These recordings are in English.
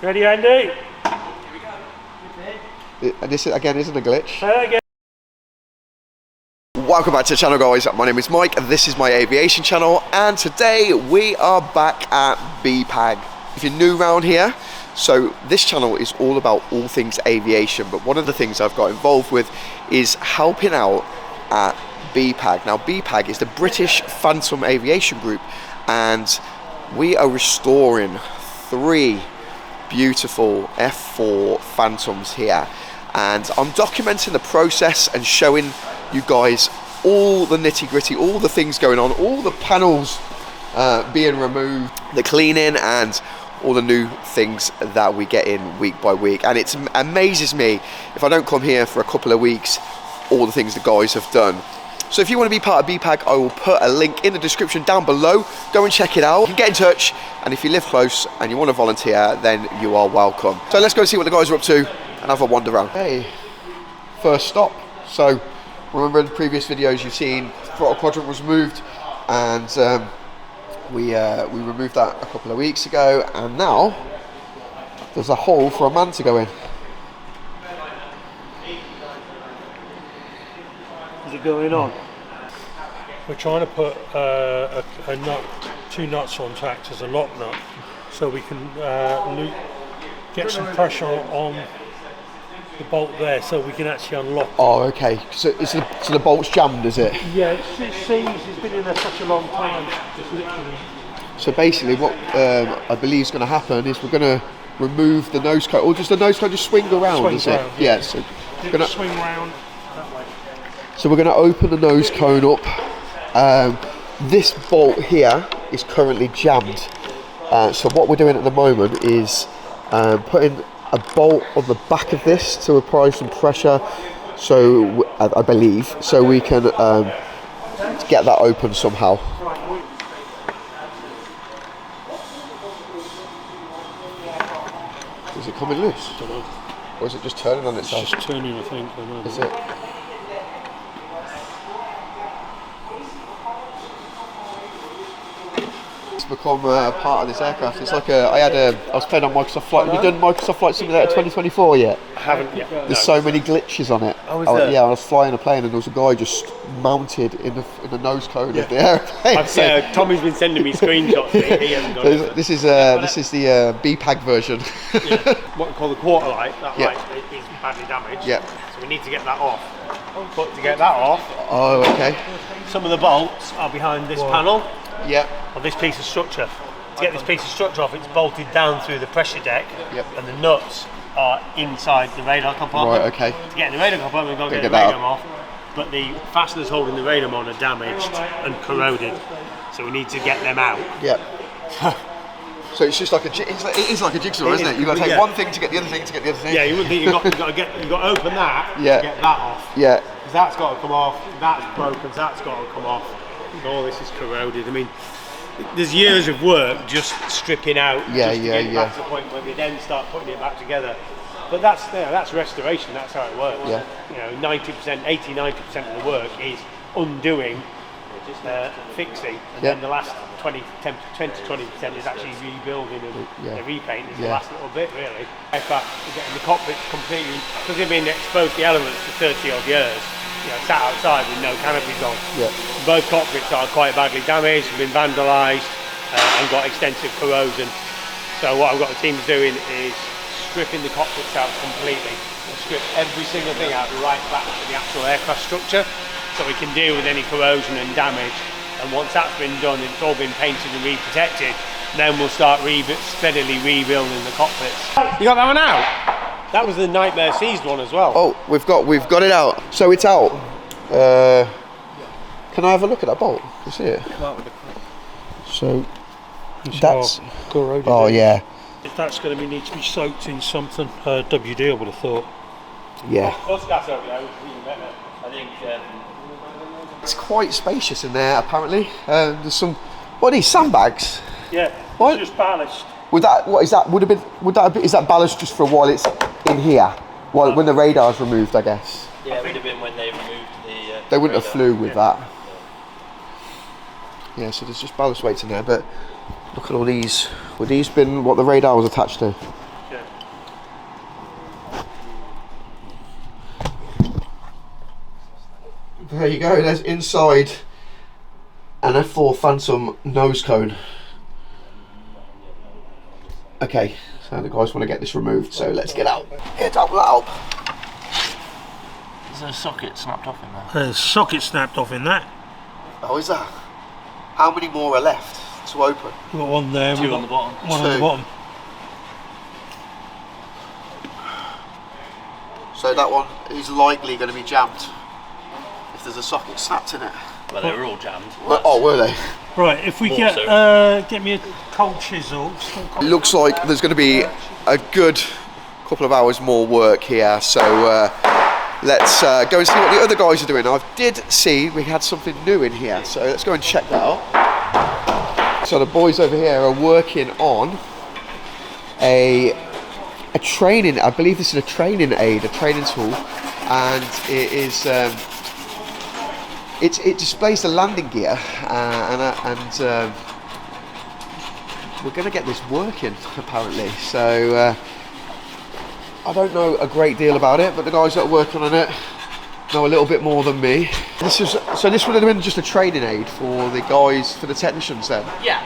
Ready, Andy? Here we go. This again isn't a glitch. Say that again. Welcome back to the channel, guys. My name is Mike, this is my aviation channel, and today we are back at BPAG. If you're new around here, so this channel is all about all things aviation, but one of the things I've got involved with is helping out at BPAG. Now BPAG is the British Phantom Aviation Group, and we are restoring 3 beautiful F4 Phantoms here, and I'm documenting the process and showing you guys all the nitty-gritty, all the things going on, all the panels being removed, the cleaning, and all the new things that we get in week by week. And it amazes me, if I don't come here for a couple of weeks, all the things the guys have done. So if you want to be part of BPAG, I will put a link in the description down below. Go and check it out. You can get in touch, and if you live close and you want to volunteer, then you are welcome. So let's go see what the guys are up to and have a wander around. Hey, first stop. So remember in the previous videos you've seen, throttle quadrant was moved, and we removed that a couple of weeks ago, and now there's a hole for a man to go in. Is it going on? We're trying to put a nut, 2 nuts on to act as a lock nut, so we can get some pressure on the bolt there, so we can actually unlock. Oh, okay. So the bolt's jammed, is it? Yeah, it seems it's been in there such a long time. Just literally. So basically, what I believe is going to happen is we're going to remove the nose cone, or just the nose cone just swing around, Swing is around, it? Yeah. So we're going to swing round that way. So we're going to open the nose cone up. This bolt here is currently jammed. So what we're doing at the moment is putting a bolt on the back of this to apply some pressure. So I believe, so we can get that open somehow. Is it coming loose? I don't know. Or is it just turning on itself? It's just turning, I think. Is it? It's become part of this aircraft. It's like I was playing on Microsoft Flight. Have you done Microsoft Flight Simulator 2024 yet? I haven't yet. There's so many glitches on it. Oh, is there? Yeah, I was flying a plane and there was a guy just mounted in the nose cone of the airplane. Yeah, Tommy's been sending me screenshots. He hasn't got it. This is the BPAG version. Yeah. What we call the quarter light. That light is badly damaged. Yeah. So we need to get that off. But to get that off, Oh, okay. some of the bolts are behind this panel. Yeah. Or this piece of structure. To get this piece of structure off, it's bolted down through the pressure deck, Yep. and the nuts are inside the radar compartment. Right. Okay. To get in the radar compartment, we've got to get the that radar off. But the fasteners holding the radar on are damaged and corroded, so we need to get them out. Yeah. So it's just like it is like a jigsaw, isn't it? You've got to take one thing to get the other thing to get the other thing. Yeah, you wouldn't think you've got to open that to get that off. Yeah. Because that's got to come off, that's broken, that's got to come off. All this is corroded. I mean, there's years of work just stripping out, just to get it back to the point where we then start putting it back together. But that's restoration. That's how it works. Yeah. You know, 90%, 80-90% of the work is undoing, fixing, and then the last 20-20% is actually rebuilding and repainting is the last little bit, really. Aircraft getting the cockpit completely, because they've been exposed to the elements for 30 odd years. You know, sat outside with no canopies on. Yeah. Both cockpits are quite badly damaged, been vandalised, and got extensive corrosion. So what I've got the teams doing is stripping the cockpits out completely. We'll strip every single thing out right back to the actual aircraft structure, so we can deal with any corrosion and damage. And once that's been done, it's all been painted and re-protected, then we'll start steadily rebuilding the cockpits. You got that one out? That was the nightmare seized one as well. Oh, we've got it out. So it's out. Can I have a look at that bolt? Can you see it? So that's corroded. Oh yeah. That's going to need to be soaked in something. WD, I would have thought. Yeah. Plus gas over there, which is even better. I think. It's quite spacious in there apparently. There's some. What are these, sandbags? Yeah. What? It's just ballast. Is that ballast just for while it's in here? When the radar's removed, I guess. Yeah, it would have been when they removed the. They wouldn't have flew with that. Yeah, so there's just ballast weights in there, but look at all these. Would these been what the radar was attached to? Yeah. there you go. There's inside an F4 Phantom nose cone. Okay, so the guys want to get this removed, so let's get out. Get out loud. There's a socket snapped off in there. There's a socket snapped off in that. Oh, is that? How many more are left to open? We've got one there. Two on the bottom. One on the bottom. So that one is likely going to be jammed if there's a socket snapped in it. Well, they were all jammed. Well, oh, were they? Right, if we More get so. get me a cold chisel. It looks like there's going to be a good couple of hours more work here, so let's go and see what the other guys are doing. I did see we had something new in here, so let's go and check that out. So the boys over here are working on a training, I believe this is a training aid, a training tool, and it is it displays the landing gear, and we're going to get this working apparently. So I don't know a great deal about it, but the guys that are working on it know a little bit more than me. This would have been just a training aid for the guys, for the technicians then. Yeah.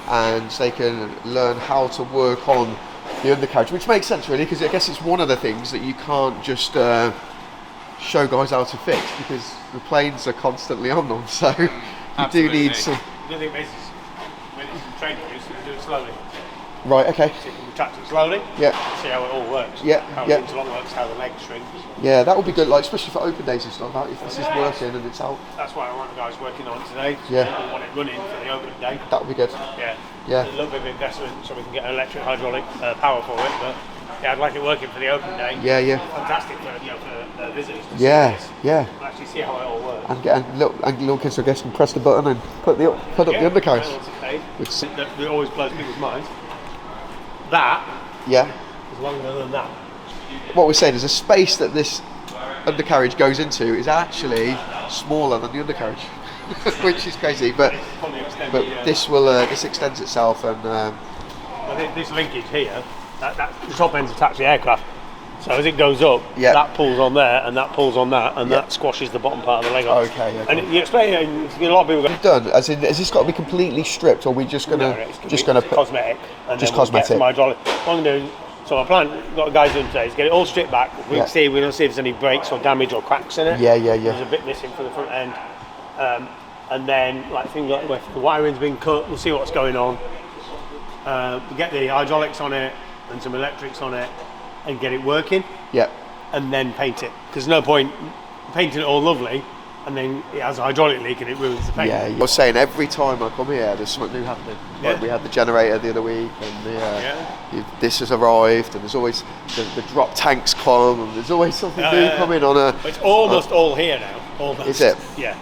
And they can learn how to work on the undercarriage, which makes sense really, because I guess it's one of the things that you can't just show guys how to fix, because the planes are constantly on them, so you do need some. The other thing is, when it's training use, you can do it slowly. Right, okay. So you can retract it slowly. Yeah. See how it all works. Yeah, How yeah. the interlock works, how the leg shrinks. Yeah, that would be good, like especially for open days and stuff. Like, if this is working and it's out, That's why I want the guys working on it today. Yeah. We want it running for the open day. that would be good. Yeah. Yeah. A little bit of investment so we can get electric hydraulic power for it, but yeah, I'd like it working for the open day. Yeah, yeah. Fantastic for for visitors to Yeah, see this. yeah. And actually see how it all works. And little kids, I guess, can press the button and put up the undercarriage. Which- That always blows people's minds. That Yeah. is longer than that. What we're saying is the space that this undercarriage goes into is actually smaller than the undercarriage, which is crazy. But Probably extend but the, this extends itself, and I think this linkage here, the top end's attached to the aircraft. So as it goes up, Yeah. that pulls on there, and that pulls on that, and Yeah. that squashes the bottom part of the leg off. Okay, okay. And you explain it, a lot of people go, done. As in, has this got to be completely stripped, or are we just gonna it's put? cosmetic, and just then we'll cosmetic. Get some hydraulic. What I'm going to do, so my plan, got the guys doing today, is get it all stripped back. We Yeah. don't see if there's any breaks or damage or cracks in it. Yeah, yeah, yeah. There's a bit missing from the front end, and then like things like where the wiring's been cut, we'll see what's going on. We get the hydraulics on it and some electrics on it, and get it working, Yeah, and then paint it. Because there's no point painting it all lovely, and then it has a hydraulic leak and it ruins the paint. yeah. I was saying every time I come here, there's something new happening. Like Yeah. we had the generator the other week, and this has arrived, and there's always the drop tanks come, and there's always something new coming on a. It's almost all here now. Almost. Is it? Yeah.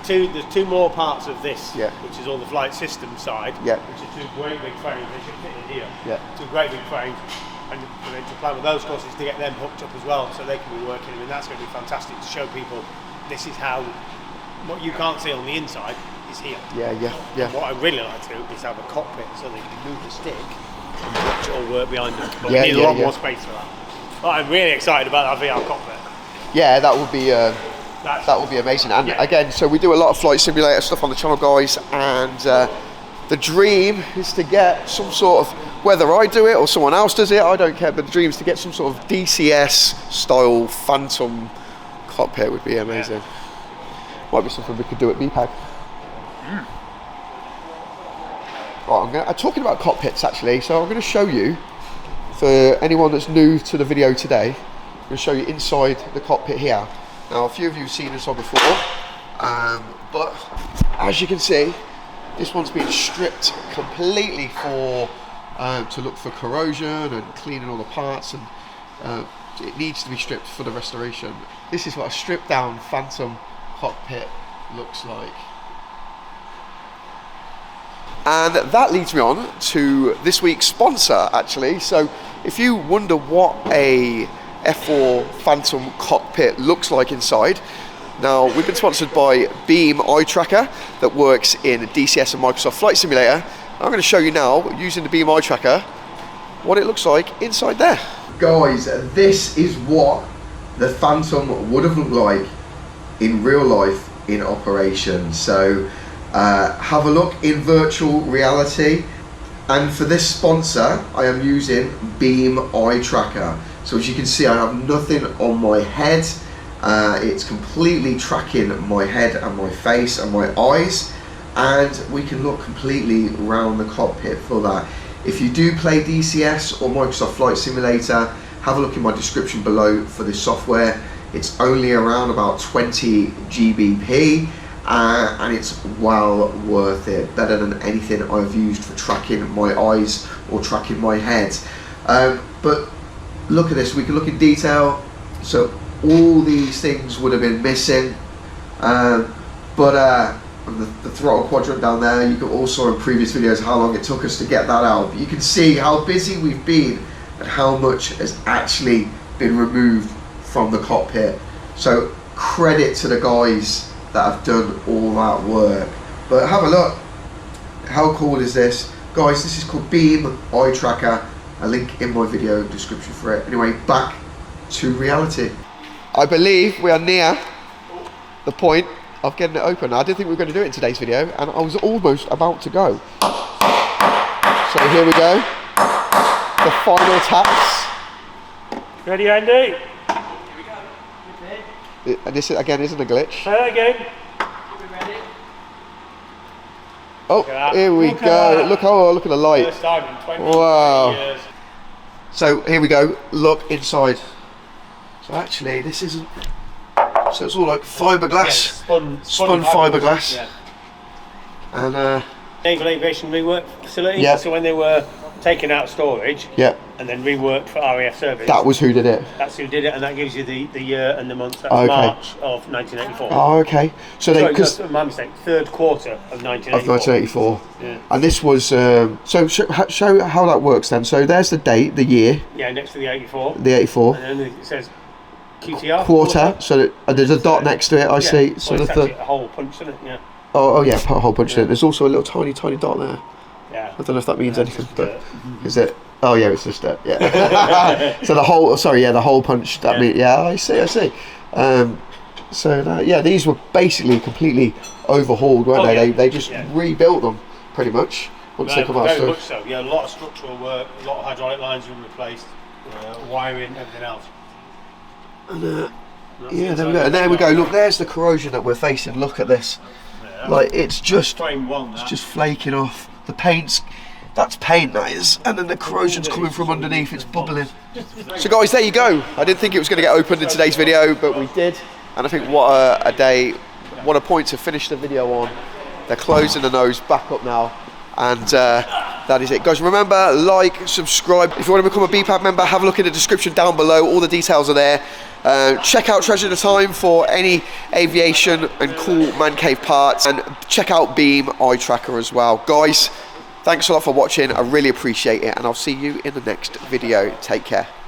There's two more parts of this, Yeah. which is all the flight system side, Yeah. which are two great big frames. They should fit in here. Yeah. Two great big frames, and to plan with those courses to get them hooked up as well, so they can be working. I mean, that's going to be fantastic to show people. This is how what you can't see on the inside is here. Yeah, yeah, yeah. What I really like to do is have a cockpit so they can move the stick and watch it all work behind them. But Yeah, we need yeah, a lot yeah. more space for that. But I'm really excited about that VR cockpit. Yeah, that would be. That would be amazing. And Yeah. again, so we do a lot of flight simulator stuff on the channel, guys, and the dream is to get some sort of, whether I do it or someone else does it, I don't care, but the dream is to get some sort of DCS style Phantom cockpit. Would be amazing. Might be something we could do at BPAG. Right, I'm talking about cockpits actually, so I'm going to show you, for anyone that's new to the video today, I'm going to show you inside the cockpit here. Now, a few of you have seen this on before, but as you can see, this one's been stripped completely for to look for corrosion and cleaning all the parts, and it needs to be stripped for the restoration. This is what a stripped down Phantom cockpit looks like. And that leads me on to this week's sponsor, actually. So if you wonder what a F4 Phantom cockpit looks like inside, now we've been sponsored by Beam Eye Tracker that works in DCS and Microsoft Flight Simulator. I'm going to show you now, using the Beam Eye Tracker, what it looks like inside there. Guys, this is what the Phantom would have looked like in real life in operation. So have a look in virtual reality. And for this sponsor, I am using Beam Eye Tracker. So as you can see, I have nothing on my head. It's completely tracking my head and my face and my eyes, and we can look completely around the cockpit for that. If you do play DCS or Microsoft Flight Simulator, have a look in my description below for this software. It's only around about 20 GBP. And it's well worth it, better than anything I've used for tracking my eyes or tracking my head. But look at this, we can look in detail. So all these things would have been missing, but the throttle quadrant down there, you can also in previous videos how long it took us to get that out. But you can see how busy we've been and how much has actually been removed from the cockpit. So credit to the guys that have done all that work. But have a look, how cool is this? Guys, this is called Beam Eye Tracker. A link in my video description for it. Anyway, back to reality. I believe we are near the point of getting it open. I didn't think we were going to do it in today's video, and I was almost about to go. So here we go, the final taps. Ready, Andy? This again isn't a glitch. Say that again. Oh, here we go. Look at the light. First time in 20 Wow. years. So here we go. Look inside. So actually, this isn't. So it's all like fiberglass, spun fiberglass, Yeah. and Naval Aviation Rework Facility. Yeah. So when they were taken out of storage, yeah, and then reworked for RAF service. that was who did it. That's who did it, and that gives you the year and the month. That's Okay. March of 1984. Oh, okay. So they, Sorry, because that's my mistake. Third quarter of 1984. of 1984, Yeah. and this was. So show how that works then. So there's the date, the year, Yeah, next to the 84. the 84 And then it says QTR. quarter. So that, there's a dot next to it. I see. Well, So it's the actually a hole punch, isn't it? Yeah. oh yeah, put a hole punch in it. There's also a little tiny dot there. Yeah. I don't know if that means anything, just but is it? Oh yeah, it's just it. Yeah. So the hole. Sorry, yeah, the hole punch. That means yeah. I see. So that, yeah, these were basically completely overhauled, weren't Oh, they? yeah. They just rebuilt them pretty much once they come out. Very So much so. Yeah, a lot of structural work, a lot of hydraulic lines were replaced, wiring, everything else. and, yeah, there we go. And there we go. Look, there's the corrosion that we're facing. Look at this. Yeah, Like it's just frame one. That. just flaking off. The paint's. That's paint, that is, and then the corrosion's coming from underneath, it's bubbling. So guys, there you go. I didn't think it was going to get opened in today's video, but we did. And I think what a day, what a point to finish the video on. They're closing the nose back up now, and that is it. Guys, remember, like, subscribe. If you want to become a BPAG member, have a look in the description down below. All the details are there. Check out Treasure the Time for any aviation and cool man cave parts, and check out Beam Eye Tracker as well. Guys, thanks a lot for watching, I really appreciate it, and I'll see you in the next video. Take care.